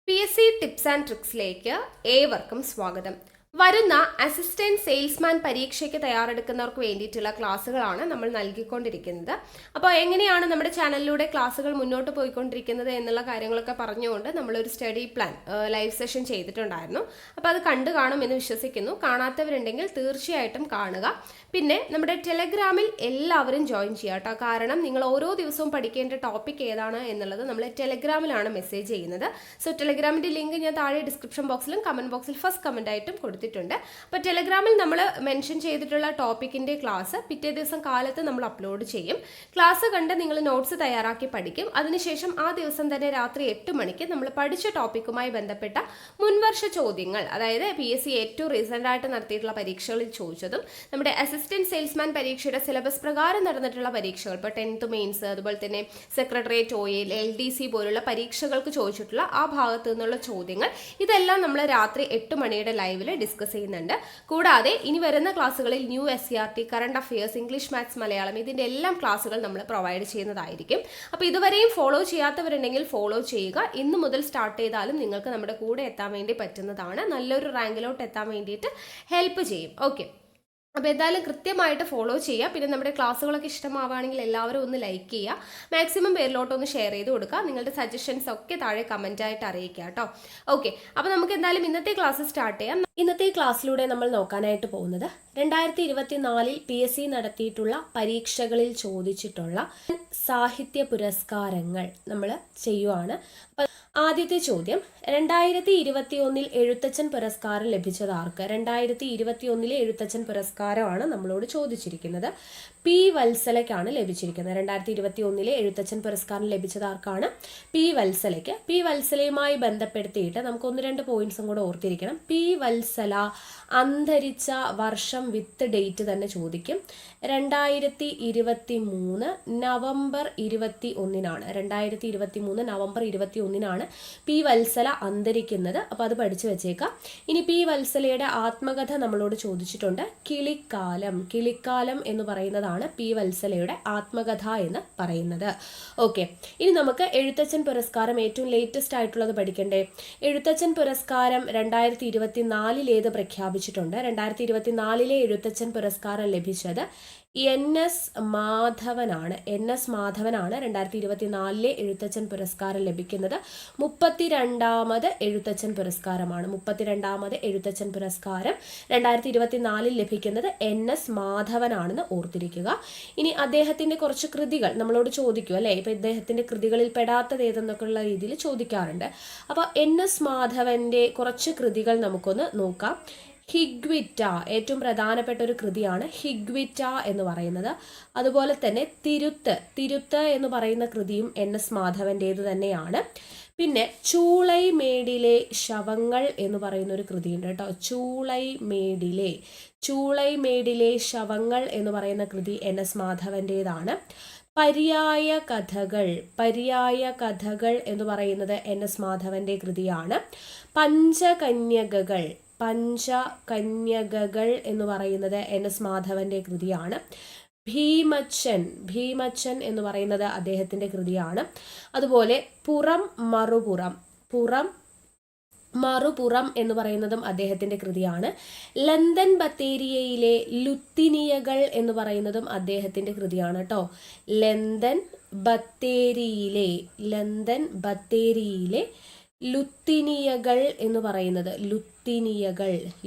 PSC tips and ട്രിക്സിലേക്ക് ഏവർക്കും സ്വാഗതം. വരുന്ന അസിസ്റ്റന്റ് സെയിൽസ്മാൻ പരീക്ഷയ്ക്ക് തയ്യാറെടുക്കുന്നവർക്ക് വേണ്ടിയിട്ടുള്ള ക്ലാസ്സുകളാണ് നമ്മൾ നൽകിക്കൊണ്ടിരിക്കുന്നത്. അപ്പോൾ എങ്ങനെയാണ് നമ്മുടെ ചാനലിലൂടെ ക്ലാസ്സുകൾ മുന്നോട്ട് പോയിക്കൊണ്ടിരിക്കുന്നത് എന്നുള്ള കാര്യങ്ങളൊക്കെ പറഞ്ഞുകൊണ്ട് നമ്മളൊരു സ്റ്റഡി പ്ലാൻ ലൈവ് സെഷൻ ചെയ്തിട്ടുണ്ടായിരുന്നു. അപ്പോൾ അത് കണ്ടു കാണുമെന്ന് വിശ്വസിക്കുന്നു. കാണാത്തവരുണ്ടെങ്കിൽ തീർച്ചയായിട്ടും കാണുക. പിന്നെ നമ്മുടെ ടെലഗ്രാമിൽ എല്ലാവരും ജോയിൻ ചെയ്യുക കേട്ടോ. കാരണം നിങ്ങൾ ഓരോ ദിവസവും പഠിക്കേണ്ട ടോപ്പിക് ഏതാണ് എന്നുള്ളത് നമ്മൾ ടെലഗ്രാമിലാണ് മെസ്സേജ് ചെയ്യുന്നത്. സോ ടെലഗ്രാമിൻ്റെ ലിങ്ക് ഞാൻ താഴെ ഡിസ്ക്രിപ്ഷൻ ബോക്സിലും കമൻറ്റ് ബോക്സിൽ ഫസ്റ്റ് കമൻ്റ് ആയിട്ടും കൊടുത്തിട്ടുണ്ട്. അപ്പോൾ ടെലഗ്രാമിൽ നമ്മൾ മെൻഷൻ ചെയ്തിട്ടുള്ള ടോപ്പിക്കിൻ്റെ ക്ലാസ് പിറ്റേ ദിവസം കാലത്ത് നമ്മൾ അപ്ലോഡ് ചെയ്യും. ക്ലാസ് കണ്ട് നിങ്ങൾ നോട്ട്സ് തയ്യാറാക്കി പഠിക്കും. അതിനുശേഷം ആ ദിവസം തന്നെ രാത്രി 8 മണിക്ക് നമ്മൾ പഠിച്ച ടോപ്പിക്കുമായി ബന്ധപ്പെട്ട മുൻവർഷ ചോദ്യങ്ങൾ, അതായത് PSC ഏറ്റവും റീസെൻ്റ് ആയിട്ട് നടത്തിയിട്ടുള്ള പരീക്ഷകളിൽ ചോദിച്ചതും നമ്മുടെ അസിസ്റ്റന്റ് സെയിൽസ്മാൻ പരീക്ഷയുടെ സിലബസ് പ്രകാരം നടന്നിട്ടുള്ള പരീക്ഷകൾ, ഇപ്പോൾ 10th മെയിൻസ്, അതുപോലെ തന്നെ സെക്രട്ടേറിയറ്റ് OAL, LDC പോലുള്ള പരീക്ഷകൾക്ക് ചോദിച്ചിട്ടുള്ള ആ ഭാഗത്തു നിന്നുള്ള ചോദ്യങ്ങൾ, ഇതെല്ലാം നമ്മൾ രാത്രി 8 മണിയുടെ ലൈവിൽ ഡിസ്കസ് ചെയ്യുന്നുണ്ട്. കൂടാതെ ഇനി വരുന്ന ക്ലാസ്സുകളിൽ new SCRT, current affairs, English, maths, Malayalam ഇതിൻ്റെ എല്ലാം ക്ലാസ്സുകൾ നമ്മൾ പ്രൊവൈഡ് ചെയ്യുന്നതായിരിക്കും. അപ്പോൾ ഇതുവരെയും ഫോളോ ചെയ്യാത്തവരുണ്ടെങ്കിൽ ഫോളോ ചെയ്യുക. ഇന്ന് മുതൽ സ്റ്റാർട്ട് ചെയ്താലും നിങ്ങൾക്ക് നമ്മുടെ കൂടെ എത്താൻ വേണ്ടി പറ്റുന്നതാണ്. നല്ലൊരു റാങ്കിലോട്ട് എത്താൻ വേണ്ടിയിട്ട് ഹെൽപ്പ് ചെയ്യും. ഓക്കെ, അപ്പോൾ എന്തായാലും കൃത്യമായിട്ട് ഫോളോ ചെയ്യുക. പിന്നെ നമ്മുടെ ക്ലാസ്സുകളൊക്കെ ഇഷ്ടമാവുകയാണെങ്കിൽ എല്ലാവരും ഒന്ന് ലൈക്ക് ചെയ്യുക. മാക്സിമം പേരിലോട്ടൊന്ന് ഷെയർ ചെയ്ത് കൊടുക്കുക. നിങ്ങളുടെ സജഷൻസ് ഒക്കെ താഴെ കമൻറ്റായിട്ട് അറിയിക്കുക കേട്ടോ. ഓക്കെ, അപ്പോൾ നമുക്ക് എന്തായാലും ഇന്നത്തെ ക്ലാസ് സ്റ്റാർട്ട് ചെയ്യാം. ഇന്നത്തെ ക്ലാസ്സിലൂടെ നമ്മൾ നോക്കാനായിട്ട് പോകുന്നത് 2024 PSC നടത്തിയിട്ടുള്ള പരീക്ഷകളിൽ ചോദിച്ചിട്ടുള്ള സാഹിത്യ പുരസ്കാരങ്ങൾ നമ്മൾ ചെയ്യുവാണ്. ആദ്യത്തെ ചോദ്യം, 2021 എഴുത്തച്ഛൻ പുരസ്കാരം ലഭിച്ചത് ആർക്ക്? 2021 എഴുത്തച്ഛൻ പുരസ്കാരമാണ് നമ്മളോട് ചോദിച്ചിരിക്കുന്നത്. P. വത്സലയ്ക്കാണ് ലഭിച്ചിരിക്കുന്നത്. 2021 എഴുത്തച്ഛൻ പുരസ്കാരം ലഭിച്ചത് ആർക്കാണ്? P. വത്സലയ്ക്ക്. P. വത്സലയുമായി ബന്ധപ്പെടുത്തിയിട്ട് നമുക്ക് 1-2 പോയിന്റ്സും കൂടെ ഓർത്തിരിക്കണം. P. വത്സല അന്തരിച്ച വർഷം വിത്ത് ഡേറ്റ് തന്നെ ചോദിക്കും. 2023 നവംബർ 21-നാണ്. 2023 നവംബർ 21-നാണ് P. വത്സല അന്തരിക്കുന്നത്. അപ്പോൾ അത് പഠിച്ചു വെച്ചേക്കാം. ഇനി P. വത്സലയുടെ ആത്മകഥ നമ്മളോട് ചോദിച്ചിട്ടുണ്ട്. കിളിക്കാലം. കിളിക്കാലം എന്ന് പറയുന്നതാണ് P. വത്സലയുടെ ആത്മകഥ എന്ന് പറയുന്നത്. ഓക്കെ, ഇനി നമുക്ക് എഴുത്തച്ഛൻ പുരസ്കാരം ഏറ്റവും ലേറ്റസ്റ്റ് ആയിട്ടുള്ളത് പഠിക്കണ്ടേ? എഴുത്തച്ഛൻ പുരസ്കാരം 2024 ഏത് പ്രഖ്യാപിച്ചിട്ടുണ്ട്? 2024 എഴുത്തച്ഛൻ പുരസ്കാരം ലഭിച്ചത് NS മാധവനാണ്. NS മാധവനാണ് 2024 എഴുത്തച്ഛൻ പുരസ്കാരം ലഭിക്കുന്നത്. 32ാമത് എഴുത്തച്ഛൻ പുരസ്കാരമാണ്. 32ാമത് എഴുത്തച്ഛൻ പുരസ്കാരം 2024 ലഭിക്കുന്നത് NS മാധവനാണെന്ന് ഓർത്തിരിക്കുക. ഇനി അദ്ദേഹത്തിൻ്റെ കുറച്ച് കൃതികൾ നമ്മളോട് ചോദിക്കും അല്ലേ? ഇപ്പം ഇദ്ദേഹത്തിൻ്റെ കൃതികളിൽ പെടാത്തത് ഏതെന്നൊക്കെയുള്ള രീതിയിൽ ചോദിക്കാറുണ്ട്. അപ്പോൾ NS മാധവൻ്റെ കുറച്ച് കൃതികൾ നമുക്കൊന്ന് നോക്കാം. ഹിഗ്വിറ്റ ഏറ്റവും പ്രധാനപ്പെട്ട ഒരു കൃതിയാണ് ഹിഗ്വിറ്റ എന്ന് പറയുന്നത്. അതുപോലെ തന്നെ തിരുത്ത് എന്ന് പറയുന്ന കൃതിയും NS മാധവൻ്റേത് തന്നെയാണ്. പിന്നെ ചൂളൈമേടിലെ ശവങ്ങൾ എന്ന് പറയുന്ന ഒരു കൃതിയുണ്ട് കേട്ടോ. ചൂളൈമേടിലെ ശവങ്ങൾ എന്ന് പറയുന്ന കൃതി NS മാധവൻ്റേതാണ്. പര്യായ കഥകൾ എന്ന് പറയുന്നത് NS മാധവൻ്റെ കൃതിയാണ്. പഞ്ചകന്യകകൾ എന്ന് പറയുന്നത് NS മാധവൻ്റെ കൃതിയാണ്. ഭീമച്ചൻ എന്ന് പറയുന്നത് അദ്ദേഹത്തിൻ്റെ കൃതിയാണ്. അതുപോലെ പുറം മറുപുറം എന്ന് പറയുന്നതും അദ്ദേഹത്തിൻ്റെ കൃതിയാണ്. ലണ്ടൻ ബത്തേരിയയിലെ ലുത്തിനിയകൾ എന്ന് പറയുന്നതും അദ്ദേഹത്തിൻ്റെ കൃതിയാണ് കേട്ടോ. ലണ്ടൻ ബത്തേരിയിലെ ലുത്തിനിയകൾ എന്ന് പറയുന്നത്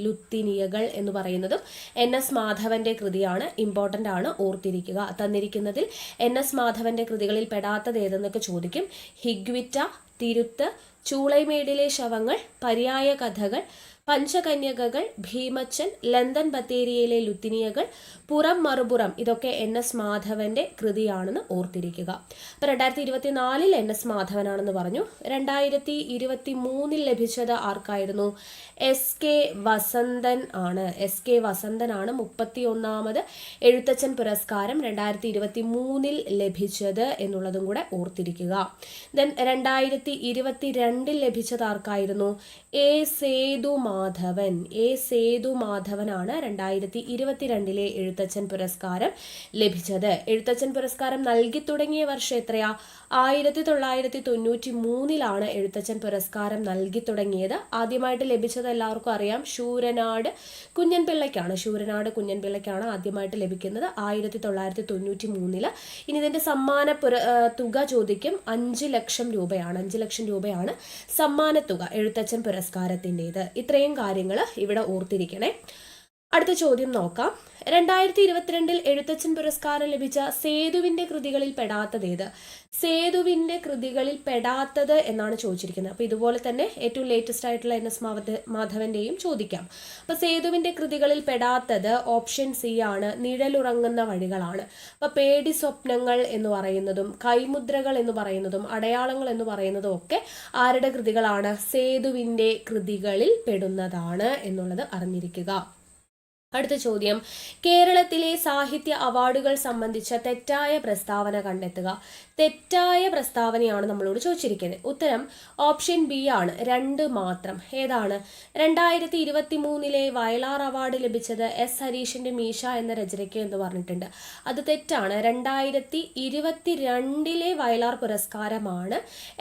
ലുത്തിനിയകൾ എന്ന് പറയുന്നതും NS മാധവൻ്റെ കൃതിയാണ്. ഇമ്പോർട്ടൻ്റ് ആണ്, ഓർത്തിരിക്കുക. തന്നിരിക്കുന്നതിൽ NS മാധവൻ്റെ കൃതികളിൽ പെടാത്തത് ഏതെന്നൊക്കെ ചോദിക്കും. ഹിഗ്വിറ്റ, തിരുത്ത്, ചൂളൈമേടിലെ ശവങ്ങൾ, പര്യായ കഥകൾ, പഞ്ചകന്യകകൾ, ഭീമച്ചൻ, ലണ്ടൻ ബത്തേരിയയിലെ ലുത്തിനിയകൾ, പുറം മറുപുറം ഇതൊക്കെ NS മാധവൻ്റെ കൃതിയാണെന്ന് ഓർത്തിരിക്കുക. അപ്പോൾ 2024 NS മാധവനാണെന്ന് പറഞ്ഞു. 2023 ലഭിച്ചത് ആർക്കായിരുന്നു? SK വസന്തൻ ആണ്. SK വസന്തനാണ് 31ാമത് എഴുത്തച്ഛൻ പുരസ്കാരം 2023 ലഭിച്ചത് എന്നുള്ളതും കൂടെ ഓർത്തിരിക്കുക. ദെൻ 2022 ലഭിച്ചത് ആർക്കായിരുന്നു? A. സേതു മാധവൻ, എ സേതുമാധവനാണ് 2022 എഴുത്തച്ഛൻ പുരസ്കാരം ലഭിച്ചത്. എഴുത്തച്ഛൻ പുരസ്കാരം നൽകി തുടങ്ങിയ വർഷം എത്രയാ? 1993 എഴുത്തച്ഛൻ പുരസ്കാരം നൽകി തുടങ്ങിയത്. ആദ്യമായിട്ട് ലഭിച്ചത് എല്ലാവർക്കും അറിയാം, ശൂരനാട് കുഞ്ഞൻപിള്ളയ്ക്കാണ് ആദ്യമായിട്ട് ലഭിക്കുന്നത് 1993. ഇനി ഇതിന്റെ സമ്മാന തുക ചോദിക്കും. 5 ലക്ഷം രൂപയാണ് സമ്മാനത്തുക എഴുത്തച്ഛൻ പുരസ്കാരത്തിൻ്റെത്. ഇത്രയും കാര്യങ്ങൾ ഇവിടെ ഓർത്തിരിക്കണേ. അടുത്ത ചോദ്യം നോക്കാം. 2022 എഴുത്തച്ഛൻ പുരസ്കാരം ലഭിച്ച സേതുവിന്റെ കൃതികളിൽ പെടാത്തത് എന്നാണ് ചോദിച്ചിരിക്കുന്നത്. അപ്പോൾ ഇതുപോലെ തന്നെ ഏറ്റവും ലേറ്റസ്റ്റ് ആയിട്ടുള്ള NS മാധവന്റെയും ചോദിക്കാം. അപ്പോൾ സേതുവിന്റെ കൃതികളിൽ പെടാത്തത് ഓപ്ഷൻ സി ആണ്, നിഴലുറങ്ങുന്ന വഴികളാണ്. അപ്പോൾ പേടി സ്വപ്നങ്ങൾ എന്ന് പറയുന്നതും കൈമുദ്രകൾ എന്ന് പറയുന്നതും അടയാളങ്ങൾ എന്ന് പറയുന്നതും ഒക്കെ ആരുടെ കൃതികളാണ്? സേതുവിന്റെ കൃതികളിൽ പെടുന്നതാണ് എന്നുള്ളത് അറിഞ്ഞിരിക്കുക. അടുത്ത ചോദ്യം, കേരളത്തിലെ സാഹിത്യ അവാർഡുകൾ സംബന്ധിച്ച തെറ്റായ പ്രസ്താവന കണ്ടെത്തുക. തെറ്റായ പ്രസ്താവനയാണ് നമ്മളോട് ചോദിച്ചിരിക്കുന്നത്. ഉത്തരം ഓപ്ഷൻ ബി ആണ്, 2 മാത്രം. ഏതാണ്? 2023 വയലാർ അവാർഡ് ലഭിച്ചത് S ഹരീഷിന്റെ മീശ എന്ന രചനയ്ക്ക് എന്ന് പറഞ്ഞിട്ടുണ്ട്. അത് തെറ്റാണ്. 2022 വയലാർ പുരസ്കാരമാണ്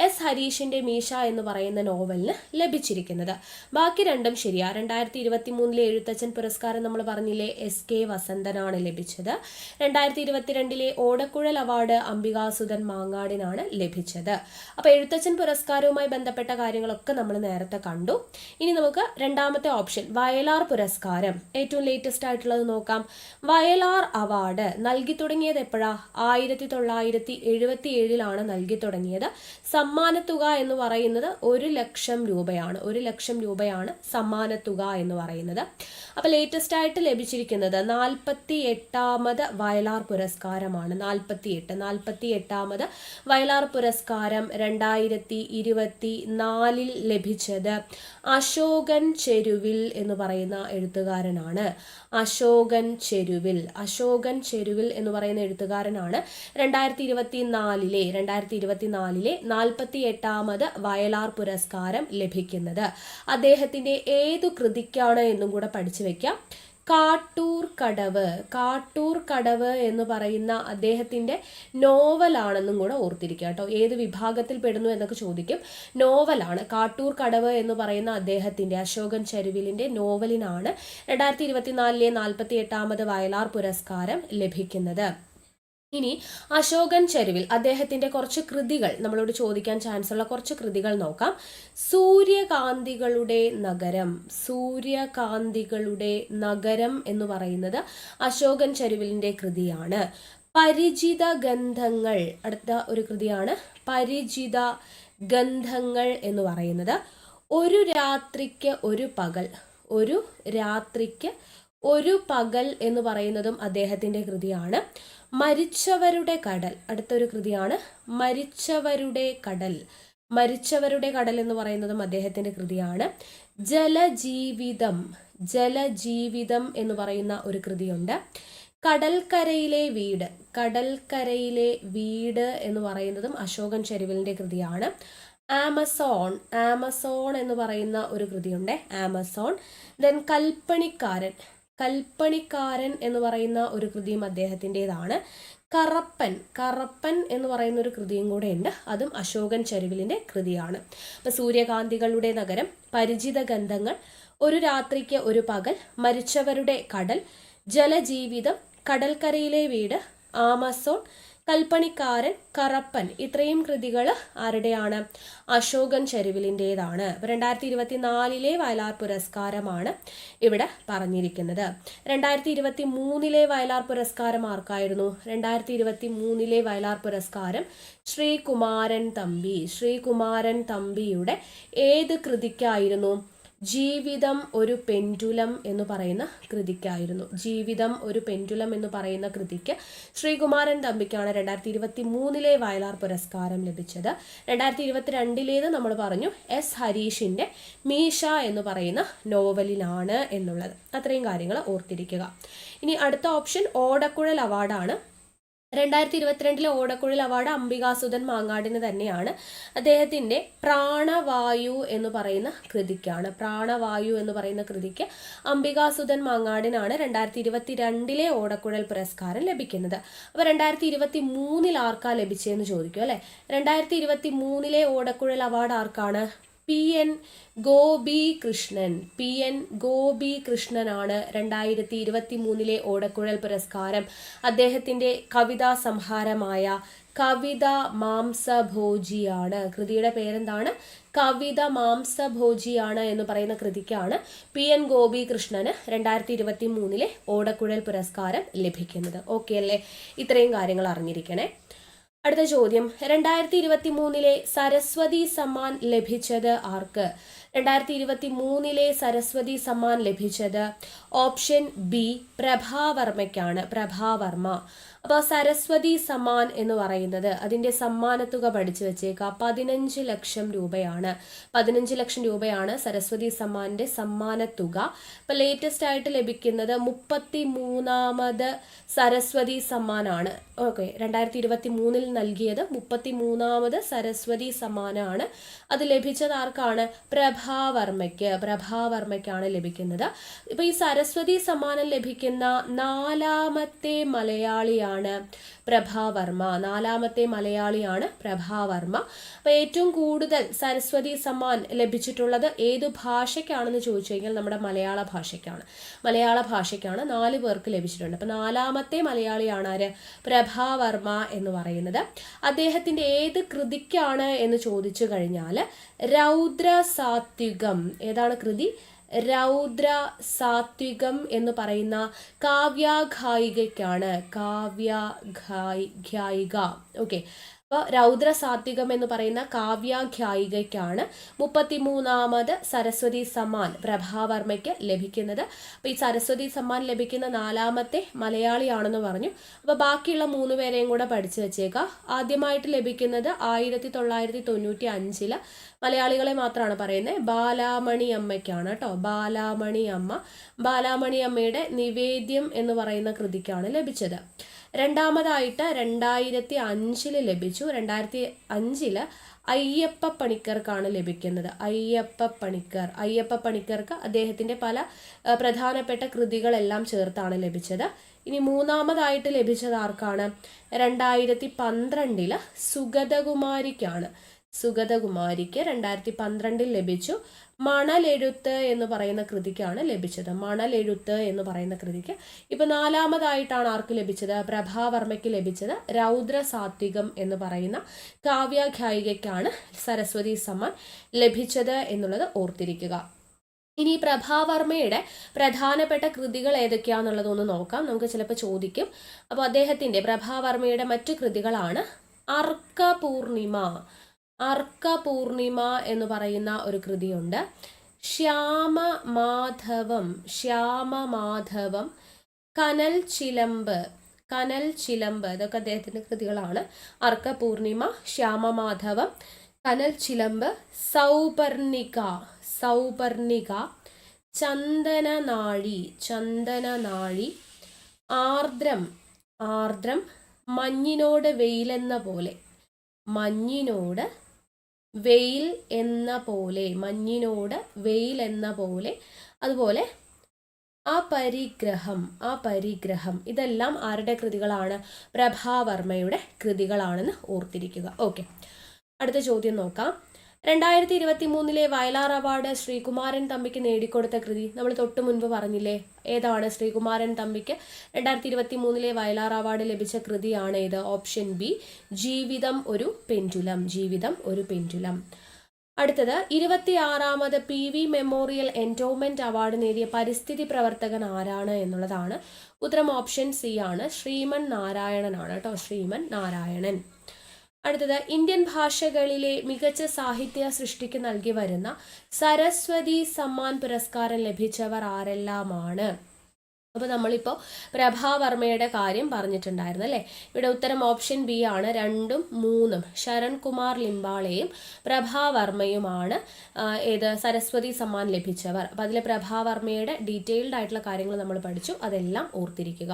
S ഹരീഷിന്റെ മീശ എന്ന് പറയുന്ന നോവലിന് ലഭിച്ചിരിക്കുന്നത്. ബാക്കി രണ്ടും ശരിയാ. 2023 എഴുത്തച്ഛൻ പുരസ്കാരം നമ്മൾ പറഞ്ഞില്ലേ, SK വസന്തനാണ് ലഭിച്ചത്. 2022 ഓടക്കുഴൽ അവാർഡ് അംബികാസുധൻ മാങ്ങാടിനാണ് ലഭിച്ചത്. അപ്പോൾ എഴുത്തച്ഛൻ പുരസ്കാരവുമായി ബന്ധപ്പെട്ട കാര്യങ്ങളൊക്കെ നമ്മൾ നേരത്തെ കണ്ടു. ഇനി നമുക്ക് രണ്ടാമത്തെ ഓപ്ഷൻ, വയലാർ പുരസ്കാരം, ഏറ്റവും ലേറ്റസ്റ്റ് ആയിട്ടുള്ളത് നോക്കാം. വയലാർ അവാർഡ് നൽകി തുടങ്ങിയത് എപ്പോഴാ? 1977 നൽകി തുടങ്ങിയത്. സമ്മാനത്തുക എന്ന് പറയുന്നത് 1 ലക്ഷം രൂപയാണ്. 1 ലക്ഷം രൂപയാണ് സമ്മാനത്തുക എന്ന് പറയുന്നത്. അപ്പോൾ ലേറ്റസ്റ്റ് ആയിട്ട് ലഭിച്ചിരിക്കുന്നത് 48ാമത് വയലാർ പുരസ്കാരമാണ്. 48ാമത് വയലാർ പുരസ്കാരം 2024 ലഭിച്ചത് അശോകൻ ചെരുവിൽ എന്ന് പറയുന്ന എഴുത്തുകാരനാണ്. അശോകൻ ചെരുവിൽ എന്ന് പറയുന്ന എഴുത്തുകാരനാണ് 2024 48ാമത് വയലാർ പുരസ്കാരം ലഭിക്കുന്നത്. അദ്ദേഹത്തിന്റെ ഏതു കൃതിക്കാണ് എന്നും കൂടെ പഠിച്ചു വെക്കാം. കാട്ടൂർ കടവ് എന്ന് പറയുന്ന അദ്ദേഹത്തിന്റെ നോവലാണെന്നും കൂടെ ഓർത്തിരിക്കുക കേട്ടോ. ഏത് വിഭാഗത്തിൽ പെടുന്നു എന്നൊക്കെ ചോദിക്കും. നോവലാണ്. കാട്ടൂർ കടവ് എന്ന് പറയുന്ന അദ്ദേഹത്തിന്റെ അശോകൻ ചെരുവിലിന്റെ നോവലിനാണ് 2024 48ാമത് വയലാർ പുരസ്കാരം ലഭിക്കുന്നത്. ഇനി അശോകൻ ചെരുവിൽ അദ്ദേഹത്തിന്റെ കുറച്ച് കൃതികൾ നമ്മളോട് ചോദിക്കാൻ ചാൻസ് ഉള്ള കുറച്ച് കൃതികൾ നോക്കാം. സൂര്യകാന്തികളുടെ നഗരം എന്ന് പറയുന്നത് അശോകൻ ചെരുവിലിന്റെ കൃതിയാണ്. പരിചിത ഗന്ധങ്ങൾ അടുത്ത ഒരു കൃതിയാണ്. പരിചിത ഗന്ധങ്ങൾ എന്ന് പറയുന്നത് ഒരു രാത്രിക്ക് ഒരു പകൽ എന്ന് പറയുന്നതും അദ്ദേഹത്തിന്റെ കൃതിയാണ്. മരിച്ചവരുടെ കടൽ അടുത്തൊരു കൃതിയാണ്. മരിച്ചവരുടെ കടൽ എന്ന് പറയുന്നതും അദ്ദേഹത്തിന്റെ കൃതിയാണ്. ജലജീവിതം എന്ന് പറയുന്ന ഒരു കൃതിയുണ്ട്. കടൽക്കരയിലെ വീട് എന്ന് പറയുന്നതും അശോകൻ ചെരുവിലിന്റെ കൃതിയാണ്. ആമസോൺ എന്ന് പറയുന്ന ഒരു കൃതിയുണ്ട്. ആമസോൺ. ദെൻ കൽപ്പണിക്കാരൻ എന്ന് പറയുന്ന ഒരു കൃതിയും അദ്ദേഹത്തിൻ്റെതാണ്. കറപ്പൻ എന്ന് പറയുന്ന ഒരു കൃതിയും കൂടെ ഉണ്ട്. അതും അശോകൻ ചെരുവിലിന്റെ കൃതിയാണ്. അപ്പൊ സൂര്യകാന്തികളുടെ നഗരം, പരിചിത ഗന്ധങ്ങൾ, ഒരു രാത്രിക്ക് ഒരു പകൽ, മരിച്ചവരുടെ കടൽ, ജലജീവിതം, കടൽക്കരയിലെ വീട്, ആമസോൺ, കൽപ്പണിക്കാരൻ, കറപ്പൻ, ഇത്രയും കൃതികൾ ആരുടെയാണ്? അശോകൻ ചെരുവിലിൻ്റെതാണ്. 2024 വയലാർ പുരസ്കാരമാണ് ഇവിടെ പറഞ്ഞിരിക്കുന്നത്. 2023 വയലാർ പുരസ്കാരം ആർക്കായിരുന്നു? 2023 വയലാർ പുരസ്കാരം ശ്രീകുമാരൻ തമ്പിയുടെ ഏത് കൃതിക്കായിരുന്നു? ജീവിതം ഒരു പെൻഡുലം എന്ന് പറയുന്ന കൃതിക്കായിരുന്നു. ജീവിതം ഒരു പെൻഡുലം എന്ന് പറയുന്ന കൃതിക്ക് ശ്രീകുമാരൻ തമ്പിക്കാണ് 2023 വയലാർ പുരസ്കാരം ലഭിച്ചത്. 2022 നമ്മൾ പറഞ്ഞു S ഹരീഷിന്റെ മീശ എന്ന് പറയുന്ന നോവലിലാണ് എന്നുള്ളത്. അത്രയും കാര്യങ്ങൾ ഓർത്തിരിക്കുക. ഇനി അടുത്ത ഓപ്ഷൻ ഓടക്കുഴൽ അവാർഡാണ്. 2022 ഓടക്കുഴൽ അവാർഡ് അംബികാസുധൻ മാങ്ങാടിന് തന്നെയാണ്. അദ്ദേഹത്തിന്റെ പ്രാണവായു എന്ന് പറയുന്ന കൃതിക്കാണ്. പ്രാണവായു എന്ന് പറയുന്ന കൃതിക്ക് അംബികാസുധൻ മാങ്ങാടിനാണ് 2022 ഓടക്കുഴൽ പുരസ്കാരം ലഭിക്കുന്നത്. അപ്പോൾ 2023 ആർക്കാ ലഭിച്ചതെന്ന് ചോദിക്കും അല്ലെ. 2023 ഓടക്കുഴൽ അവാർഡ് ആർക്കാണ്? PN ഗോപി കൃഷ്ണൻ. PN ഗോപി കൃഷ്ണനാണ് 2023 ഓടക്കുഴൽ പുരസ്കാരം. അദ്ദേഹത്തിന്റെ കവിതാ സംഹാരമായ കവിത മാംസഭോജിയാണ്. കൃതിയുടെ പേരെന്താണ്? കവിത മാംസഭോജിയാണ് എന്ന് പറയുന്ന കൃതിക്കാണ് PN ഗോപി കൃഷ്ണന് 2023 ഓടക്കുഴൽ പുരസ്കാരം ലഭിക്കുന്നത്. ഓക്കെ അല്ലേ? ഇത്രയും കാര്യങ്ങൾ അറിഞ്ഞിരിക്കണേ. അടുത്ത ചോദ്യം, 2023 സരസ്വതി സമ്മാൻ ലഭിച്ചത് ആർക്ക്? 2023 സരസ്വതി സമ്മാൻ ലഭിച്ചത് ഓപ്ഷൻ ബി പ്രഭാവർമ്മയ്ക്കാണ്. പ്രഭാവർമ്മ. അപ്പോൾ സരസ്വതി സമ്മാൻ എന്ന് പറയുന്നത് അതിന്റെ സമ്മാനത്തുക പഠിച്ചു വെച്ചേക്കാം. 15 ലക്ഷം രൂപയാണ്. 15 ലക്ഷം രൂപയാണ് സരസ്വതി സമ്മാന്റെ സമ്മാനത്തുക. ഇപ്പൊ ലേറ്റസ്റ്റ് ആയിട്ട് ലഭിക്കുന്നത് 33ാമത് സരസ്വതി സമ്മാനാണ്. ഓക്കെ, 2023 നൽകിയത് 33ാമത് സരസ്വതി സമ്മാനാണ്. അത് ലഭിച്ചത് ആർക്കാണ്? പ്രഭാവർമ്മയ്ക്കാണ് ലഭിക്കുന്നത്. ഇപ്പൊ ഈ സരസ്വതി സമ്മാനം ലഭിക്കുന്ന 4ാമത്തെ മലയാളിയാണ് പ്രഭാവർമ്മ. 4ാമത്തെ മലയാളിയാണ് പ്രഭാവർമ്മ. അപ്പൊ ഏറ്റവും കൂടുതൽ സരസ്വതി സമ്മാൻ ലഭിച്ചിട്ടുള്ളത് ഏതു ഭാഷയ്ക്കാണെന്ന് ചോദിച്ചു കഴിഞ്ഞാൽ നമ്മുടെ മലയാള ഭാഷയ്ക്കാണ്. 4 പേർക്ക് ലഭിച്ചിട്ടുണ്ട്. അപ്പൊ 4ാമത്തെ മലയാളിയാണ് ആര്? പ്രഭാവർമ്മ എന്ന് പറയുന്നത്. അദ്ദേഹത്തിന്റെ ഏത് കൃതിക്കാണ് എന്ന് ചോദിച്ചു കഴിഞ്ഞാൽ രൗദ്ര സാത്വികം. ഏതാണ് കൃതി? രൗദ്ര സാത്വികം എന്ന് പറയുന്ന കാവ്യാഘായികയ്ക്കാണ്. കാവ്യാഘായിക. ഓക്കെ, അപ്പോൾ രൗദ്ര സാത്വികം എന്ന് പറയുന്ന കാവ്യാഘായികയ്ക്കാണ് 33ാമത് സരസ്വതി സമ്മാൻ പ്രഭാവർമ്മയ്ക്ക് ലഭിക്കുന്നത്. അപ്പോൾ ഈ സരസ്വതി സമ്മാൻ ലഭിക്കുന്ന 4ാമത്തെ മലയാളിയാണെന്ന് പറഞ്ഞു. അപ്പോൾ ബാക്കിയുള്ള 3 പേരെയും കൂടെ പഠിച്ചു വെച്ചേക്കാം. ആദ്യമായിട്ട് ലഭിക്കുന്നത് 1995 മലയാളികളെ മാത്രമാണ് പറയുന്നത്. ബാലാമണി അമ്മയ്ക്കാണ് കേട്ടോ. ബാലാമണി അമ്മയുടെ നിവേദ്യം എന്ന് പറയുന്ന കൃതിക്കാണ് ലഭിച്ചത്. രണ്ടാമതായിട്ട് 2005 ലഭിച്ചു. 2005 അയ്യപ്പ പണിക്കർക്കാണ് ലഭിക്കുന്നത്. അയ്യപ്പ പണിക്കർക്ക് അദ്ദേഹത്തിന്റെ പല പ്രധാനപ്പെട്ട കൃതികളെല്ലാം ചേർത്താണ് ലഭിച്ചത്. ഇനി 3ാമതായിട്ട് ലഭിച്ചത് ആർക്കാണ്? 2012 സുഗതകുമാരിക്കാണ്. 2012 ലഭിച്ചു. മണലെഴുത്ത് എന്ന് പറയുന്ന കൃതിക്കാണ് ലഭിച്ചത്. മണലെഴുത്ത് എന്ന് പറയുന്ന കൃതിക്ക്. ഇപ്പൊ 4ാമതായിട്ടാണ് ആർക്ക് ലഭിച്ചത്? പ്രഭാവർമ്മയ്ക്ക് ലഭിച്ചത്. രൗദ്ര സാത്വികം എന്ന് പറയുന്ന കാവ്യാഘായികയ്ക്കാണ് സരസ്വതി സമ്മാൻ ലഭിച്ചത് എന്നുള്ളത് ഓർത്തിരിക്കുക. ഇനി പ്രഭാവർമ്മയുടെ പ്രധാനപ്പെട്ട കൃതികൾ ഏതൊക്കെയാണെന്നുള്ളതൊന്ന് നോക്കാം. നമുക്ക് ചിലപ്പോൾ ചോദിക്കും. അപ്പോൾ അദ്ദേഹത്തിന്റെ പ്രഭാവർമ്മയുടെ മറ്റു കൃതികളാണ് അർക്കപൂർണിമ എന്ന് പറയുന്ന ഒരു കൃതിയുണ്ട്. ശ്യാമമാധവം, കനൽ ചിലമ്പ് ഇതൊക്കെ അദ്ദേഹത്തിന്റെ കൃതികളാണ്. അർക്കപൂർണിമ, ശ്യാമമാധവം, കനൽ ചിലമ്പ്, സൗപർണിക, ചന്ദനനാഴി, ആർദ്രം, മഞ്ഞിനോട് വെയിൽ എന്ന പോലെ, അതുപോലെ അപരിഗ്രഹം. ഇതെല്ലാം ആരുടെ കൃതികളാണ്? പ്രഭാവർമ്മയുടെ കൃതികളാണെന്ന് ഓർത്തിരിക്കുക. ഓക്കെ, അടുത്ത ചോദ്യം നോക്കാം. 2023 വയലാർ അവാർഡ് ശ്രീകുമാരൻ തമ്പിക്ക് നേടിക്കൊടുത്ത കൃതി നമ്മൾ തൊട്ട് മുൻപ് പറഞ്ഞില്ലേ? ഏതാണ്? ശ്രീകുമാരൻ തമ്പിക്ക് 2023 വയലാർ അവാർഡ് ലഭിച്ച കൃതിയാണ് ഇത്. ഓപ്ഷൻ ബി ജീവിതം ഒരു പെൻഡുലം. അടുത്തത് 26ാമത് PV മെമ്മോറിയൽ എൻഡോമെന്റ് അവാർഡ് നേടിയ പരിസ്ഥിതി പ്രവർത്തകൻ ആരാണ് എന്നുള്ളതാണ്. ഉത്തരം ഓപ്ഷൻ സി ആണ്. ശ്രീമൻ നാരായണനാണ് കേട്ടോ. ശ്രീമൻ നാരായണൻ. അടുത്തത് ഇന്ത്യൻ ഭാഷകളിലെ മികച്ച സാഹിത്യ സൃഷ്ടിക്ക് നൽകി വരുന്ന സരസ്വതി സമ്മാൻ പുരസ്കാരം ലഭിച്ചവർ ആരെല്ലാമാണ്? അപ്പോൾ നമ്മളിപ്പോൾ പ്രഭാവർമ്മയുടെ കാര്യം പറഞ്ഞിട്ടുണ്ടായിരുന്നു അല്ലേ? ഇവിടെ ഉത്തരം ഓപ്ഷൻ ബി ആണ്. 2ഉം 3ഉം ശരൺകുമാർ ലിംബാളെയും പ്രഭാവർമ്മയുമാണ് ഏത് സരസ്വതി സമ്മാൻ ലഭിച്ചവർ. അപ്പോൾ അതിൽ പ്രഭാവർമ്മയുടെ ഡീറ്റെയിൽഡ് ആയിട്ടുള്ള കാര്യങ്ങൾ നമ്മൾ പഠിച്ചു. അതെല്ലാം ഓർത്തിരിക്കുക.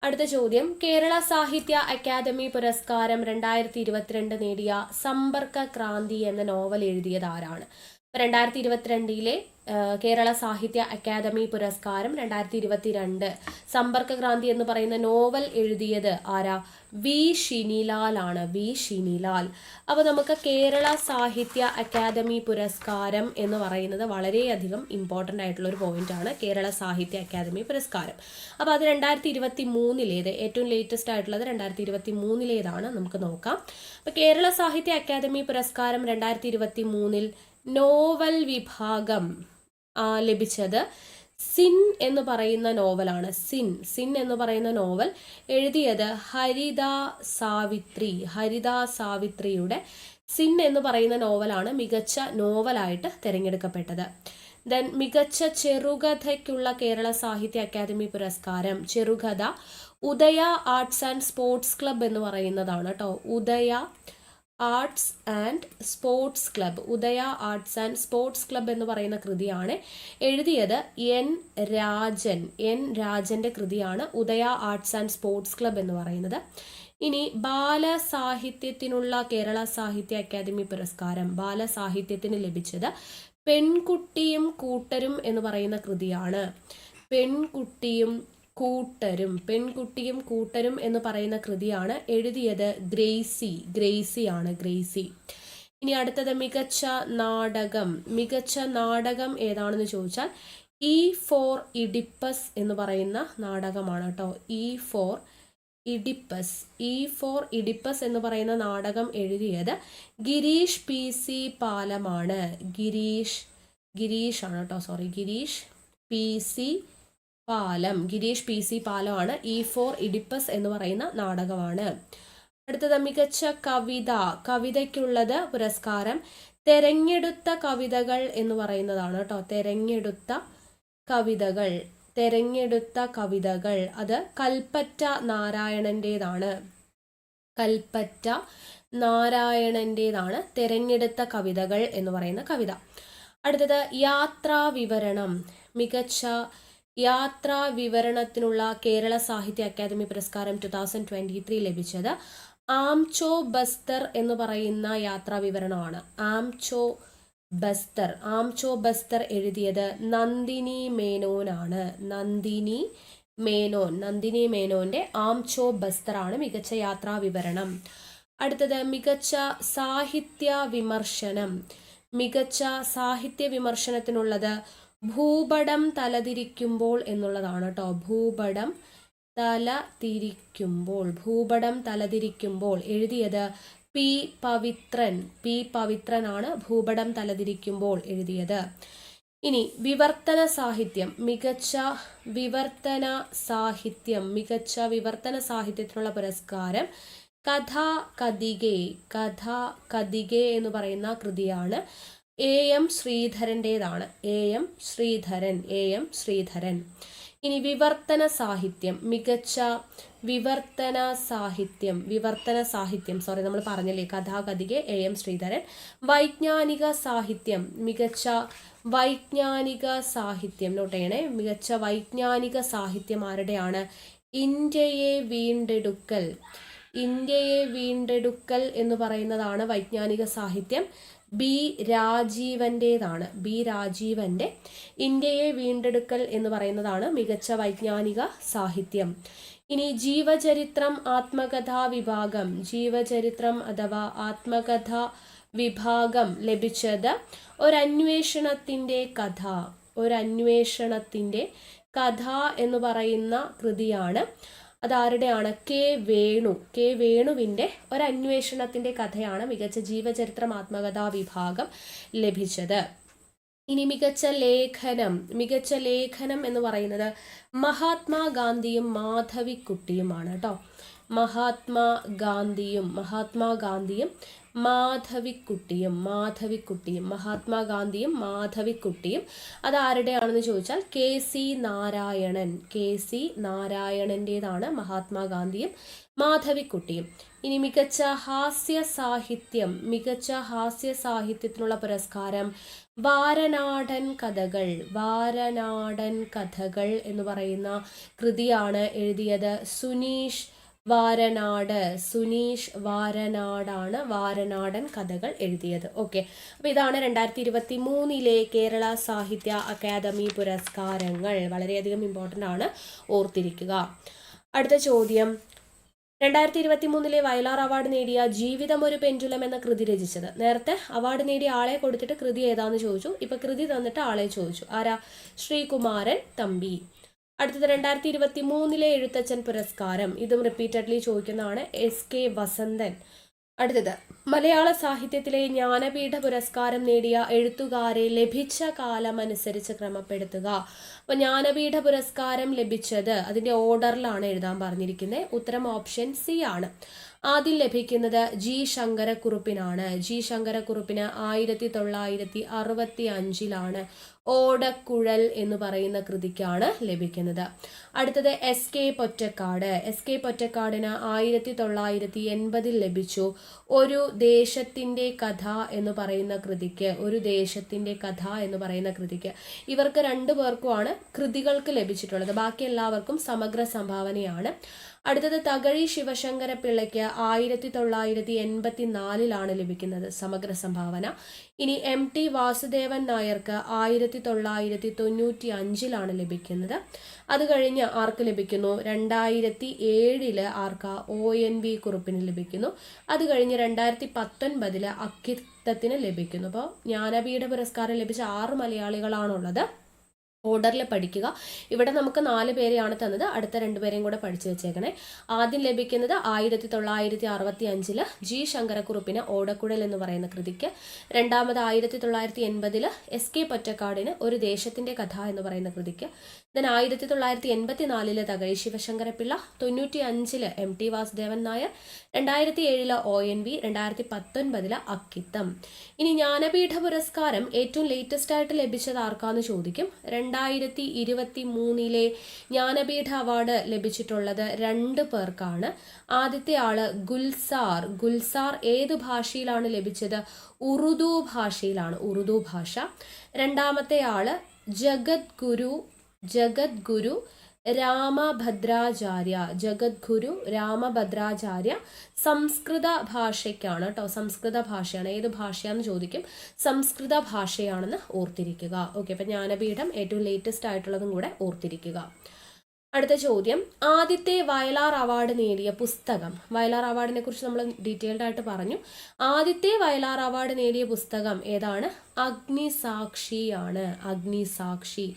അടുത്ത ചോദ്യം, കേരള സാഹിത്യ അക്കാദമി പുരസ്കാരം 2022 നേടിയ സമ്പർക്ക ക്രാന്തി എന്ന നോവൽ എഴുതിയത് ആരാണ്? 2022 കേരള സാഹിത്യ അക്കാദമി പുരസ്കാരം 2022 സമ്പർക്ക ക്രാന്തി എന്ന് പറയുന്ന നോവൽ എഴുതിയത് ആരാ? വി ഷിനിലാൽ ആണ്. വി ഷിനിലാൽ. അപ്പോൾ നമുക്ക് കേരള സാഹിത്യ അക്കാദമി പുരസ്കാരം എന്ന് പറയുന്നത് വളരെയധികം ഇമ്പോർട്ടൻ്റ് ആയിട്ടുള്ള ഒരു പോയിന്റ് ആണ്, കേരള സാഹിത്യ അക്കാദമി പുരസ്കാരം. അപ്പോൾ അത് 2023 ഏറ്റവും ലേറ്റസ്റ്റ് ആയിട്ടുള്ളത് 2023 നമുക്ക് നോക്കാം. അപ്പോൾ കേരള സാഹിത്യ അക്കാദമി പുരസ്കാരം 2023 നോവൽ വിഭാഗം ലഭിച്ചത് സിൻ എന്ന് പറയുന്ന നോവലാണ്. സിൻ എന്ന് പറയുന്ന നോവൽ എഴുതിയത് ഹരിത സാവിത്രിയുടെ സിൻ എന്ന് പറയുന്ന നോവലാണ് മികച്ച നോവലായിട്ട് തിരഞ്ഞെടുക്കപ്പെട്ടത്. ദെൻ മികച്ച ചെറുകഥയ്ക്കുള്ള കേരള സാഹിത്യ അക്കാദമി പുരസ്കാരം ചെറുകഥ Udaya Arts and Sports Club എന്ന് പറയുന്നതാണ് കേട്ടോ. Udaya Arts and Sports Club, Udaya Arts and Sports Club എന്ന് പറയുന്ന കൃതിയാണ് എഴുതിയത് എൻ രാജന്റെ കൃതിയാണ് Udaya Arts and Sports Club എന്ന് പറയുന്നത്. ഇനി ബാലസാഹിത്യത്തിനുള്ള കേരള സാഹിത്യ അക്കാദമി പുരസ്കാരം ബാലസാഹിത്യത്തിന് ലഭിച്ചത് പെൺകുട്ടിയും കൂട്ടരും എന്ന് പറയുന്ന കൃതിയാണ്. പെൺകുട്ടിയും കൂട്ടരും എന്ന് പറയുന്ന കൃതിയാണ് എഴുതിയത് ഗ്രേസി ആണ്. ഇനി അടുത്തത് മികച്ച നാടകം ഏതാണെന്ന് ചോദിച്ചാൽ ഇ ഫോർ ഇഡിപ്പസ് എന്ന് പറയുന്ന നാടകമാണ് കേട്ടോ. ഇ ഫോർ ഇഡിപ്പസ് എന്ന് പറയുന്ന നാടകം എഴുതിയത് ഗിരീഷ് PC പാലമാണ്. ഗിരീഷ് PC പാലമാണ് ഇ ഫോർ ഇഡിപ്പസ് എന്ന് പറയുന്ന നാടകമാണ്. അടുത്തത് മികച്ച കവിതയ്ക്കുള്ളത് പുരസ്കാരം തെരഞ്ഞെടുത്ത കവിതകൾ എന്ന് പറയുന്നതാണ് കേട്ടോ. തെരഞ്ഞെടുത്ത കവിതകൾ അത് കൽപ്പറ്റ നാരായണന്റേതാണ് തെരഞ്ഞെടുത്ത കവിതകൾ എന്ന് പറയുന്ന കവിത. അടുത്തത് യാത്രാവിവരണം. മികച്ച യാത്രാവിവരണത്തിനുള്ള കേരള സാഹിത്യ അക്കാദമി പുരസ്കാരം 2023 ലഭിച്ചത് ആംചോ ബസ്തർ എന്ന് പറയുന്ന യാത്രാവിവരണമാണ്. ആംചോ ബസ്തർ എഴുതിയത് നന്ദിനി മേനോന്റെ ആംചോ ബസ്തർ ആണ് മികച്ച യാത്രാവിവരണം. അടുത്തത് മികച്ച സാഹിത്യ വിമർശനത്തിനുള്ളത് ഭൂപടം തലതിരിക്കുമ്പോൾ എന്നുള്ളതാണ് കേട്ടോ. ഭൂപടം തലതിരിക്കുമ്പോൾ എഴുതിയത് പി പവിത്രൻ ആണ് ഭൂപടം തലതിരിക്കുമ്പോൾ എഴുതിയത്. ഇനി മികച്ച വിവർത്തന സാഹിത്യത്തിനുള്ള പുരസ്കാരം കഥ കതികെ എന്ന് പറയുന്ന കൃതിയാണ്. എം ശ്രീധരൻ്റേതാണ്. എം ശ്രീധരൻ. ഇനി വിവർത്തന സാഹിത്യം നമ്മൾ പറഞ്ഞില്ലേ കഥാകഥികെ എം ശ്രീധരൻ. വൈജ്ഞാനിക സാഹിത്യം മികച്ച വൈജ്ഞാനിക സാഹിത്യം നോട്ട് ചെയ്യണേ. മികച്ച വൈജ്ഞാനിക സാഹിത്യം ആരുടെയാണ്? ഇന്ത്യയെ വീണ്ടെടുക്കൽ എന്ന് പറയുന്നതാണ് വൈജ്ഞാനിക സാഹിത്യം. ബി രാജീവന്റെ ഇന്ത്യയെ വീണ്ടെടുക്കൽ എന്ന് പറയുന്നതാണ് മികച്ച വൈജ്ഞാനിക സാഹിത്യം. ഇനി ജീവചരിത്രം അഥവാ ആത്മകഥ വിഭാഗം ലഭിച്ചത് ഒരന്വേഷണത്തിന്റെ കഥ എന്ന് പറയുന്ന കൃതിയാണ്. അതാരുടെയാണ്? കെ വേണുവിൻ്റെ ഒരന്വേഷണത്തിൻ്റെ കഥയാണ് മികച്ച ജീവചരിത്രം ആത്മകഥാ വിഭാഗം ലഭിച്ചത്. ഇനി മികച്ച ലേഖനം എന്ന് പറയുന്നത് മഹാത്മാഗാന്ധിയും മാധവിക്കുട്ടിയുമാണ് കേട്ടോ. മഹാത്മാഗാന്ധിയും മാധവിക്കുട്ടിയും മാധവിക്കുട്ടിയും അതാരുടെയാണെന്ന് ചോദിച്ചാൽ കെ.സി. നാരായണൻ്റെതാണ് മഹാത്മാഗാന്ധിയും മാധവിക്കുട്ടിയും. ഇനി മികച്ച ഹാസ്യ സാഹിത്യത്തിനുള്ള പുരസ്കാരം വാരനാടൻ കഥകൾ എന്ന് പറയുന്ന കൃതിയാണ് എഴുതിയത് സുനീഷ് വാരനാടാണ് വാരനാടൻ കഥകൾ എഴുതിയത്. ഓക്കെ, അപ്പോൾ ഇതാണ് 2023 കേരള സാഹിത്യ അക്കാദമി പുരസ്കാരങ്ങൾ. വളരെയധികം ഇമ്പോർട്ടൻ്റ് ആണ്, ഓർത്തിരിക്കുക. അടുത്ത ചോദ്യം, 2023 വയലാർ അവാർഡ് നേടിയ ജീവിതം ഒരു പെൻഡുലം എന്ന കൃതി രചിച്ചത്. നേരത്തെ അവാർഡ് നേടിയ ആളെ കൊടുത്തിട്ട് കൃതി ഏതാന്ന് ചോദിച്ചു, ഇപ്പൊ കൃതി തന്നിട്ട് ആളെ ചോദിച്ചു. ആരാ? ശ്രീകുമാരൻ തമ്പി. അടുത്തത് 2023 എഴുത്തച്ഛൻ പുരസ്കാരം. ഇതും റിപ്പീറ്റഡ്ലി ചോദിക്കുന്നതാണ്. എസ്.കെ. വസന്തൻ. അടുത്തത്, മലയാള സാഹിത്യത്തിലെ ജ്ഞാനപീഠ പുരസ്കാരം നേടിയ എഴുത്തുകാരെ ലഭിച്ച കാലമനുസരിച്ച് ക്രമപ്പെടുത്തുക. അപ്പോൾ ജ്ഞാനപീഠ പുരസ്കാരം ലഭിച്ചത് അതിൻ്റെ ഓർഡറിലാണ് എഴുതാൻ പറഞ്ഞിരിക്കുന്നത്. ഉത്തരം ഓപ്ഷൻ സി ആണ്. ആദ്യം ലഭിക്കുന്നത് ജി ശങ്കരക്കുറുപ്പിനാണ്. ജി ശങ്കരക്കുറുപ്പിന് 1965 ഓടക്കുഴൽ എന്ന് പറയുന്ന കൃതിക്കാണ് ലഭിക്കുന്നത്. അടുത്തത് എസ് കെ പൊറ്റക്കാടിന് 1980 ലഭിച്ചു ഒരു ദേശത്തിൻ്റെ കഥ എന്ന് പറയുന്ന കൃതിക്ക്. ഇവർക്ക് രണ്ടുപേർക്കുമാണ് കൃതികൾക്ക് ലഭിച്ചിട്ടുള്ളത്, ബാക്കി എല്ലാവർക്കും സമഗ്ര സംഭാവനയാണ്. അടുത്തത് തകഴി ശിവശങ്കര പിള്ളയ്ക്ക് 1984 ലഭിക്കുന്നത് സമഗ്ര സംഭാവന. ഇനി എം.ടി. വാസുദേവൻ നായർക്ക് 1995 ലഭിക്കുന്നത്. അത് കഴിഞ്ഞ് ആർക്ക് ലഭിക്കുന്നു? 2007 ആർക്കാ? ONV കുറുപ്പിന് ലഭിക്കുന്നു. അത് കഴിഞ്ഞ് 2019 അക്കിത്തത്തിന് ലഭിക്കുന്നു. അപ്പോൾ ജ്ഞാനപീഠ പുരസ്കാരം ലഭിച്ച 6 മലയാളികളാണുള്ളത്. ഓർഡറിൽ പഠിക്കുക. ഇവിടെ നമുക്ക് 4 പേരെയാണ് തന്നത്, അടുത്ത 2 പേരെയും കൂടെ പഠിച്ചു വെച്ചേക്കണേ. ആദ്യം ലഭിക്കുന്നത് 1965 ജി ശങ്കരക്കുറുപ്പിന് ഓടക്കുഴൽ എന്ന് പറയുന്ന കൃതിക്ക്. രണ്ടാമത് 1980 എസ്.കെ. പൊറ്റക്കാടിന് ഒരു ദേശത്തിൻ്റെ കഥ എന്ന് പറയുന്ന കൃതിക്ക്. ദെൻ 1984 തകഴി ശിവശങ്കരപിള്ള, 95 എം.ടി. വാസുദേവൻ നായർ, 2007 ONV, 2019 അക്കിത്തം. ഇനി ജ്ഞാനപീഠ പുരസ്കാരം ഏറ്റവും ലേറ്റസ്റ്റ് ആയിട്ട് ലഭിച്ചത് ആർക്കാന്ന് ചോദിക്കും. 2023 ജ്ഞാനപീഠ അവാർഡ് ലഭിച്ചിട്ടുള്ളത് 2 പേർക്കാണ്. ആദ്യത്തെ ആള് ഗുൽസാർ ഏത് ഭാഷയിലാണ് ലഭിച്ചത്? ഉറുദു ഭാഷയിലാണ്, ഉറുദു ഭാഷ. രണ്ടാമത്തെ ആള് ജഗദ്ഗുരു രാമഭദ്രാചാര്യ സംസ്കൃത ഭാഷയ്ക്കാണ് കേട്ടോ. സംസ്കൃത ഭാഷയാണ്. ഏത് ഭാഷയാണെന്ന് ചോദിക്കും. സംസ്കൃത ഭാഷയാണെന്ന് ഓർത്തിരിക്കുക. ഓക്കെ, അപ്പം ജ്ഞാനപീഠം ഏറ്റവും ലേറ്റസ്റ്റ് ആയിട്ടുള്ളതും കൂടെ ഓർത്തിരിക്കുക. അടുത്ത ചോദ്യം, ആദ്യത്തെ വയലാർ അവാർഡ് നേടിയ പുസ്തകം. വയലാർ അവാർഡിനെ കുറിച്ച് നമ്മൾ ഡീറ്റെയിൽഡ് ആയിട്ട് പറഞ്ഞു. ആദ്യത്തെ വയലാർ അവാർഡ് നേടിയ പുസ്തകം ഏതാണ്? അഗ്നിസാക്ഷിയാണ്. അഗ്നിസാക്ഷി.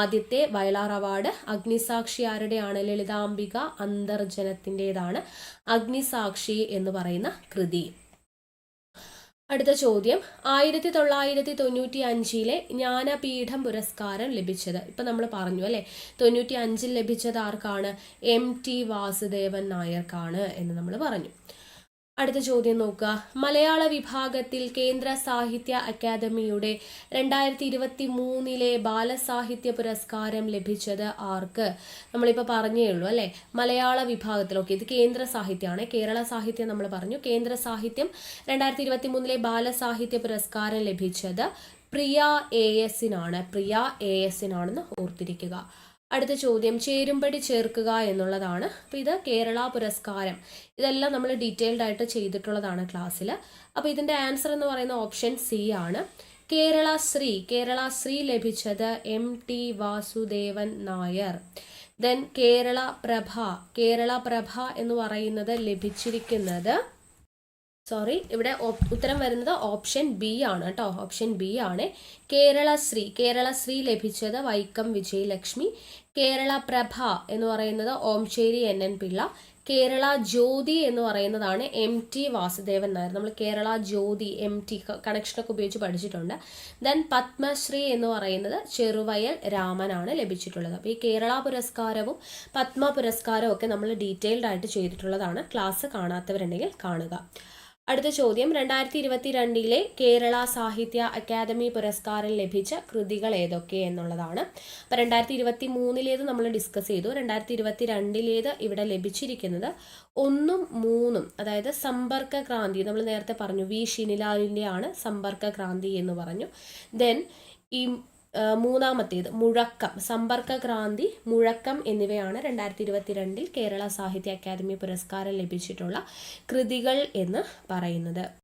ആദ്യത്തെ വയലാർ അവാർഡ് അഗ്നിസാക്ഷി ആരുടെയാണ്? ലളിതാംബിക അന്തർജനത്തിൻ്റെതാണ് അഗ്നിസാക്ഷി എന്ന് പറയുന്ന കൃതി. അടുത്ത ചോദ്യം, 1995 ജ്ഞാനപീഠം പുരസ്കാരം ലഭിച്ചത്. ഇപ്പം നമ്മൾ പറഞ്ഞു അല്ലേ, 95 ലഭിച്ചത് ആർക്കാണ്? എം.ടി. വാസുദേവൻ നായർക്കാണ് എന്ന് നമ്മൾ പറഞ്ഞു. അടുത്ത ചോദ്യം നോക്കുക, മലയാള വിഭാഗത്തിൽ കേന്ദ്ര സാഹിത്യ അക്കാദമിയുടെ 2023 ബാലസാഹിത്യ പുരസ്കാരം ലഭിച്ചത് ആർക്ക്? നമ്മളിപ്പോൾ പറഞ്ഞേ ഉള്ളൂ അല്ലേ, മലയാള വിഭാഗത്തിൽ. ഓക്കെ, ഇത് കേന്ദ്ര സാഹിത്യമാണ്. കേരള സാഹിത്യം നമ്മൾ പറഞ്ഞു. കേന്ദ്ര സാഹിത്യം 2023 ബാലസാഹിത്യ പുരസ്കാരം ലഭിച്ചത് പ്രിയ ASനാണെന്ന് ഓർത്തിരിക്കുക. അടുത്ത ചോദ്യം, ചേരുംപടി ചേർക്കുക എന്നുള്ളതാണ്. അപ്പോൾ ഇത് കേരള പുരസ്കാരം. ഇതെല്ലാം നമ്മൾ ഡീറ്റെയിൽഡ് ആയിട്ട് ചെയ്തിട്ടുള്ളതാണ് ക്ലാസ്സിൽ. അപ്പോൾ ഇതിൻ്റെ ആൻസർ എന്ന് പറയുന്ന ഓപ്ഷൻ സി ആണ്. കേരള ശ്രീ ലഭിച്ചത് എം.ടി. വാസുദേവൻ നായർ. ദെൻ കേരള പ്രഭ എന്ന് പറയുന്നത് ലഭിച്ചിരിക്കുന്നത്, ഇവിടെ ഉത്തരം വരുന്നത് ഓപ്ഷൻ ബി ആണ് കേട്ടോ. ഓപ്ഷൻ ബി ആണ്. കേരള ശ്രീ ലഭിച്ചത് വൈക്കം വിജയലക്ഷ്മി. കേരള പ്രഭ എന്ന് പറയുന്നത് ഓംചേരി NN പിള്ള. കേരള ജ്യോതി എന്ന് പറയുന്നതാണ് MT വാസുദേവൻ നായർ. നമ്മൾ കേരള ജ്യോതി MT കണക്ഷനൊക്കെ ഉപയോഗിച്ച് പഠിച്ചിട്ടുണ്ട്. ദെൻ പത്മശ്രീ എന്ന് പറയുന്നത് ചെറുവയൽ രാമനാണ് ലഭിച്ചിട്ടുള്ളത്. അപ്പോൾ ഈ കേരള പുരസ്കാരവും പത്മ പുരസ്കാരവും ഒക്കെ നമ്മൾ ഡീറ്റെയിൽഡ് ആയിട്ട് ചെയ്തിട്ടുള്ളതാണ്. ക്ലാസ് കാണാത്തവരുണ്ടെങ്കിൽ കാണുക. അടുത്ത ചോദ്യം, 2022 കേരള സാഹിത്യ അക്കാദമി പുരസ്കാരം ലഭിച്ച കൃതികൾ ഏതൊക്കെ എന്നുള്ളതാണ്. അപ്പോൾ 2023 നമ്മൾ ഡിസ്കസ് ചെയ്തു. 2022 ഇവിടെ ലഭിച്ചിരിക്കുന്നത് 1ഉം 3ഉം, അതായത് സമ്പർക്ക ക്രാന്തി. നമ്മൾ നേരത്തെ പറഞ്ഞു വി ഷിനിലാലിൻ്റെ ആണ് സമ്പർക്ക ക്രാന്തി എന്ന് പറഞ്ഞു. ദെൻ ഈ മൂന്നാമത്തേത് മുഴക്കം, സമ്പർക്ക ക്രാന്തി, മുഴക്കം എന്നിവയാണ് 2022 കേരള സാഹിത്യ അക്കാദമി പുരസ്കാരം ലഭിച്ചിട്ടുള്ള കൃതികൾ എന്ന് പറയുന്നത്.